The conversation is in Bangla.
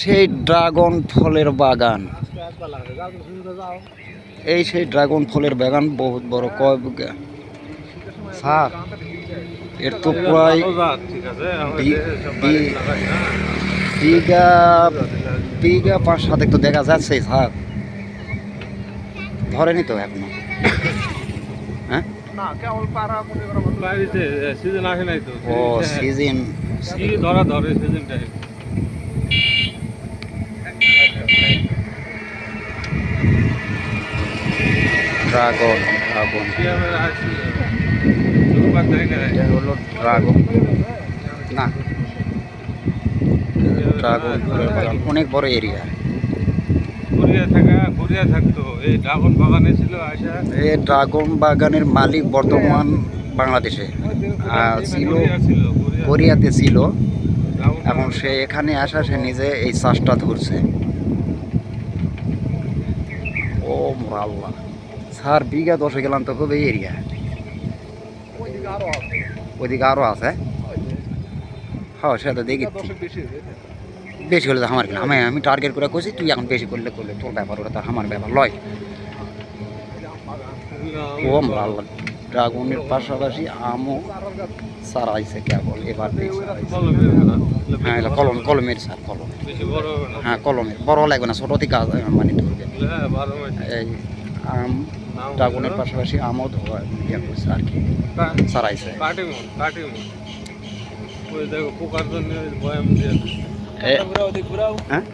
সেই ড্রাগন ফলের বাগান, এই সেই ড্রাগন ফলের বাগান বহুত বড়। কয় বিঘা স্যার? এর তো প্রায় বিঘা বিঘা 5-7 তো দেখা যাচ্ছে স্যার, ধরেনি তো এখনো। হ্যাঁ, ও সিজন ধরা ধরে সিজনটাই। ড্রাগন ড্রাগন এটা হলো ড্রাগন, না ড্রাগন ফলের বাগান অনেক বড় এরিয়া। ঘুরিয়া থাকতো এই ড্রাগন বাগানে ছিল আসা। এই ড্রাগন বাগানের মালিক বর্তমান বাংলাদেশে ছিল, কোরিয়াতে ছিল। এখন সে এখানে আসা, সে নিজে এই চাষটা ধরছে। ও আল্লাহ স্যার, বিঘা 10 গেলাম তো খুব এই এরিয়া। ওইদিকে আরো আছে। হ্যাঁ সে তো দেখি বেশি হলে তো আমার কিনা, আমি টার্গেট করে কইছি, তুই এখন বেশি করলে করলে তোর ব্যাপার, ওটা তো আমার ব্যাপার লয়। ও আল্লাহ, ড্রাগনের পাশাপাশি আমও সারাইছে কেবল এবার। হ্যাঁ এটা কলমের স্যার, কলমের। হ্যাঁ কলমের, বড় লাগবে না, ছোট থেকে মানে ধরবে। এই আম ড্রাগনের পাশাপাশি আমও ধোয়া ইয়ে করছে আর কি, সারাইছে। পোকার জন্য বয়াম দিয়ে হ্যাঁ